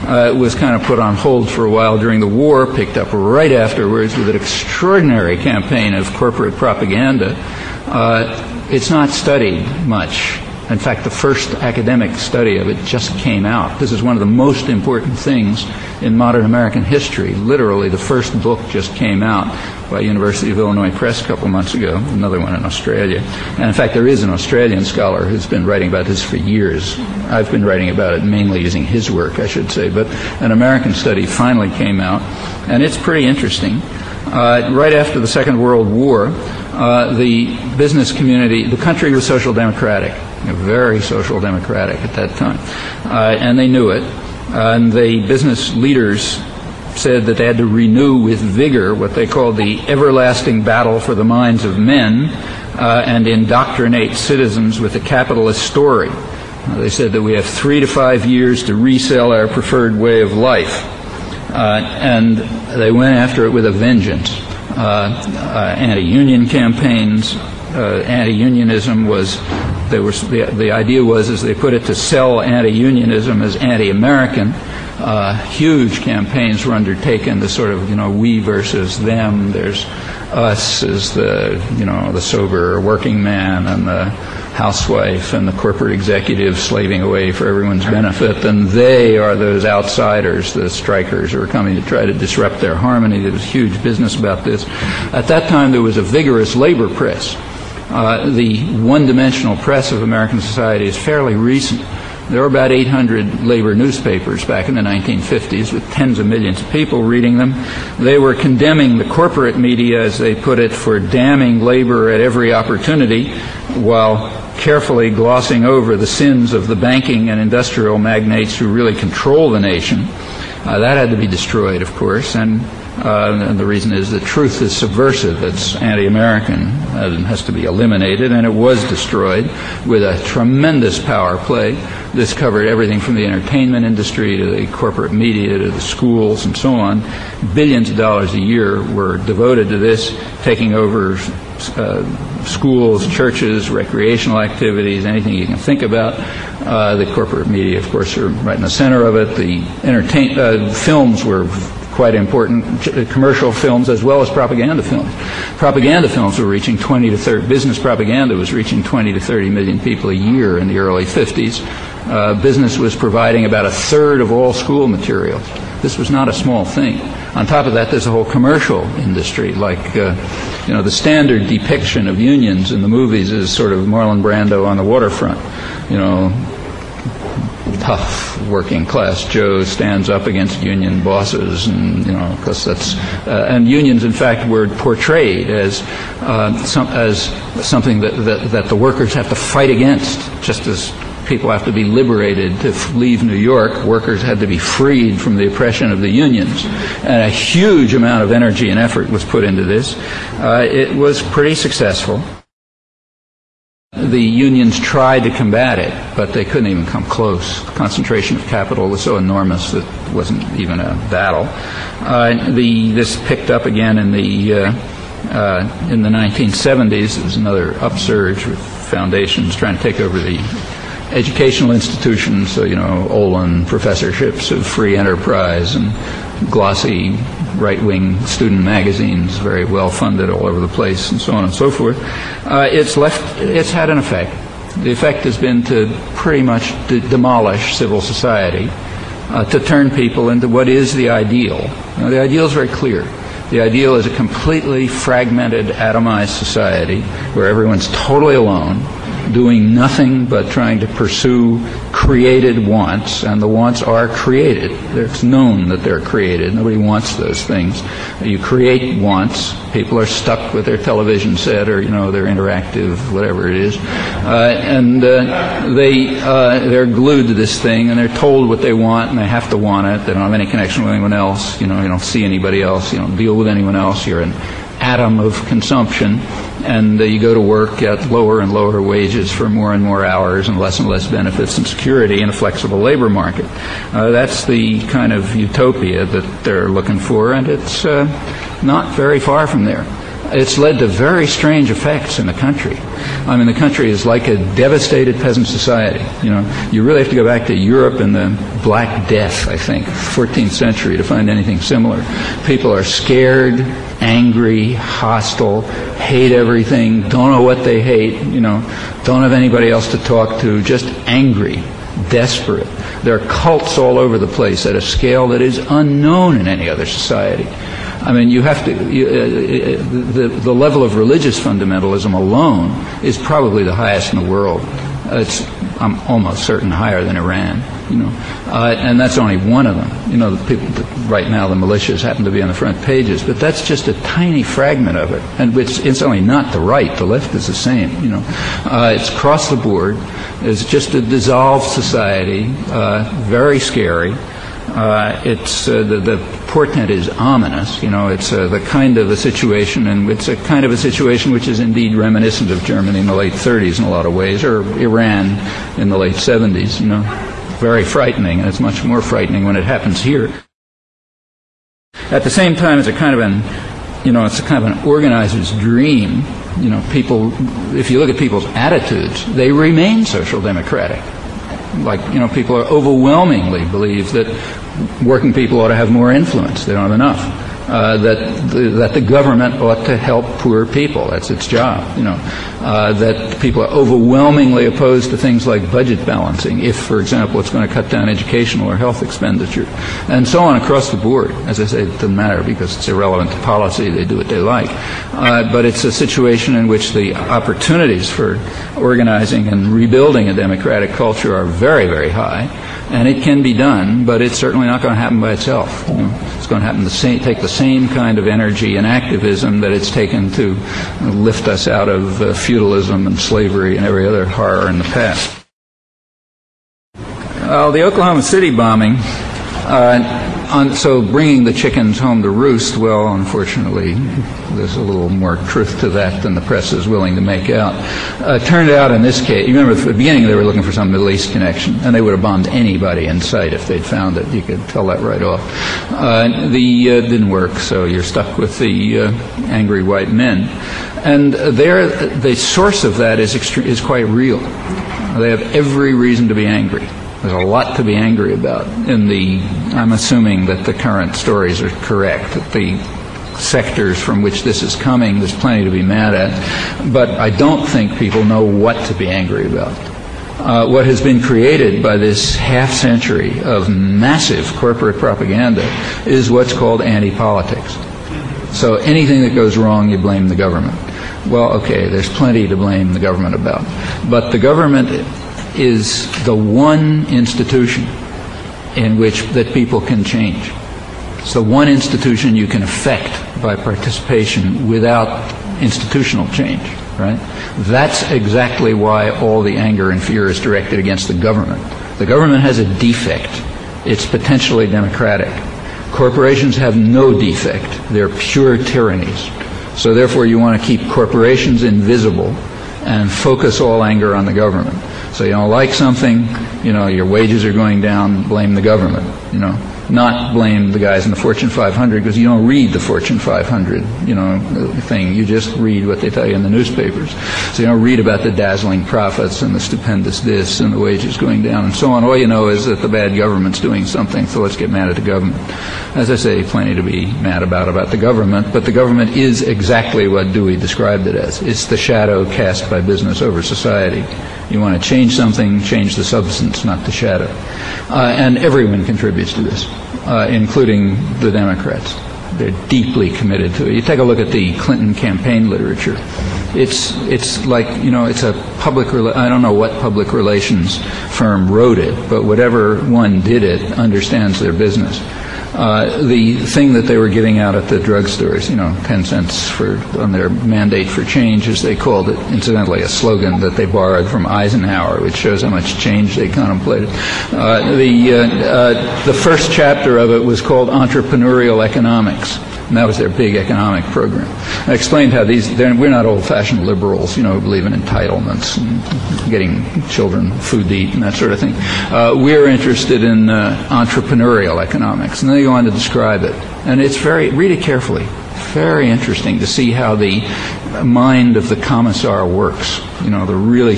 It was kind of put on hold for a while during the war, picked up right afterwards with an extraordinary campaign of corporate propaganda. It's not studied much. In fact, the first academic study of it just came out. This is one of the most important things in modern American history. Literally, the first book just came out by University of Illinois Press a couple months ago, another one in Australia. And in fact, there is an Australian scholar who's been writing about this for years. I've been writing about it mainly using his work, I should say. But an American study finally came out, and it's pretty interesting. Right after the Second World War, the business community, the country was social democratic, very social democratic at that time, and they knew it. And the business leaders said that they had to renew with vigor what they called the everlasting battle for the minds of men and indoctrinate citizens with the capitalist story. They said that we have 3 to 5 years to resell our preferred way of life. And they went after it with a vengeance. Anti-union campaigns, anti-unionism was, the idea was, as they put it, to sell anti-unionism as anti-American. Huge campaigns were undertaken, the sort of, we versus them. There's us as the sober working man and the housewife and the corporate executive slaving away for everyone's benefit, and they are those outsiders, the strikers who are coming to try to disrupt their harmony. There was huge business about this. At that time, there was a vigorous labor press. The one-dimensional press of American society is fairly recent. There were about 800 labor newspapers back in the 1950s with tens of millions of people reading them. They were condemning the corporate media, as they put it, for damning labor at every opportunity, while carefully glossing over the sins of the banking and industrial magnates who really control the nation. That had to be destroyed, of course, and the reason is that truth is subversive. It's anti-American and has to be eliminated, and it was destroyed with a tremendous power play. This covered everything from the entertainment industry to the corporate media to the schools and so on. Billions of dollars a year were devoted to this, taking over schools, churches, recreational activities, anything you can think about. The corporate media, of course, are right in the center of it. The films were quite important, commercial films as well as propaganda films. Propaganda films were reaching business propaganda was reaching 20 to 30 million people a year in the early 50s. Business was providing about a third of all school materials. This was not a small thing. On top of that, there's a whole commercial industry, like, the standard depiction of unions in the movies is sort of Marlon Brando on the waterfront. Tough working class Joe stands up against union bosses, and because that's and unions, in fact, were portrayed as something that the workers have to fight against, just as people have to be liberated to leave New York. Workers had to be freed from the oppression of the unions, and a huge amount of energy and effort was put into this. It was pretty successful. The unions tried to combat it, but they couldn't even come close. The concentration of capital was so enormous that it wasn't even a battle. This picked up again in the 1970s. There was another upsurge with foundations trying to take over the educational institutions, so, Olin professorships of free enterprise and glossy right-wing student magazines, very well funded all over the place, and so on and so forth. It's had an effect. The effect has been to pretty much demolish civil society, to turn people into what is the ideal. The ideal is very clear. The ideal is a completely fragmented, atomized society where everyone's totally alone, doing nothing but trying to pursue created wants, and the wants are created. It's known that they're created. Nobody wants those things. You create wants. People are stuck with their television set or, their interactive, whatever it is, and they're glued to this thing, and they're told what they want, and they have to want it. They don't have any connection with anyone else. You don't see anybody else. You don't deal with anyone else. You're an atom of consumption, and you go to work at lower and lower wages for more and more hours and less benefits and security in a flexible labor market. That's the kind of utopia that they're looking for, and it's not very far from there. it's led to very strange effects in the country. I mean, the country is like a devastated peasant society. You know, you really have to go back to Europe and the Black Death, I think, 14th century, to find anything similar. People are scared, angry, hostile, hate everything, don't know what they hate, you know, don't have anybody else to talk to, just angry, desperate. There are cults all over the place at a scale that is unknown in any other society. I mean, you have to, the level of religious fundamentalism alone is probably the highest in the world. I'm almost certain higher than Iran, you know, and that's only one of them. You know, the people right now, the militias happen to be on the front pages, but that's just a tiny fragment of it, and it's only not the right. The left is the same, you know. It's across the board. It's just a dissolved society, very scary. It's the portent is ominous. You know, it's the kind of a situation, and it's a kind of a situation which is indeed reminiscent of Germany in the late 30s in a lot of ways, or Iran in the late 70s. You know, very frightening, and it's much more frightening when it happens here. At the same time, it's a kind of an organizer's dream. You know, people. If you look at people's attitudes, they remain social democratic. Like, you know, people are overwhelmingly believe that working people ought to have more influence. They don't have enough. That the government ought to help poor people. That's its job. You know, that people are overwhelmingly opposed to things like budget balancing, if, for example, it's going to cut down educational or health expenditure, and so on across the board. As I say, it doesn't matter because it's irrelevant to policy. They do what they like. But it's a situation in which the opportunities for organizing and rebuilding a democratic culture are very, very high. And it can be done, but it's certainly not going to happen by itself. You know, it's going to happen take the same kind of energy and activism that it's taken to lift us out of feudalism and slavery and every other horror in the past. The Oklahoma City bombing, so bringing the chickens home to roost, well, unfortunately, there's a little more truth to that than the press is willing to make out. Turned out in this case, you remember at the beginning they were looking for some Middle East connection, and they would have bombed anybody in sight if they'd found it. You could tell that right off. Didn't work, so you're stuck with the angry white men. And the source of that is quite real. They have every reason to be angry. There's a lot to be angry about. I'm assuming that the current stories are correct, that the sectors from which this is coming, there's plenty to be mad at. But I don't think people know what to be angry about. What has been created by this half century of massive corporate propaganda is what's called anti-politics. So anything that goes wrong, you blame the government. Well, okay, there's plenty to blame the government about. But the government is the one institution in which that people can change. It's the one institution you can affect by participation without institutional change, right? That's exactly why all the anger and fear is directed against the government. The government has a defect. It's potentially democratic. Corporations have no defect. They're pure tyrannies. So therefore you want to keep corporations invisible and focus all anger on the government. So you don't like something, you know, your wages are going down, blame the government, you know. Not blame the guys in the Fortune 500 because you don't read the Fortune 500, you know, thing. You just read what they tell you in the newspapers. So you don't read about the dazzling profits and the stupendous this and the wages going down and so on. All you know is that the bad government's doing something, so let's get mad at the government. As I say, plenty to be mad about the government, but the government is exactly what Dewey described it as. It's the shadow cast by business over society. You want to change something, change the substance, not the shadow. And everyone contributes to this, including the Democrats. They're deeply committed to it. You take a look at the Clinton campaign literature. It's like, you know, it's a I don't know what public relations firm wrote it, but whatever one did it understands their business. The thing that they were giving out at the drugstores, you know, 10 cents on their mandate for change, as they called it, incidentally a slogan that they borrowed from Eisenhower, which shows how much change they contemplated. The first chapter of it was called Entrepreneurial Economics. And that was their big economic program. I explained how we're not old-fashioned liberals, you know, who believe in entitlements and getting children food to eat and that sort of thing. We're interested in entrepreneurial economics. And they go on to describe it. And read it carefully. very interesting to see how the mind of the commissar works. You know, the really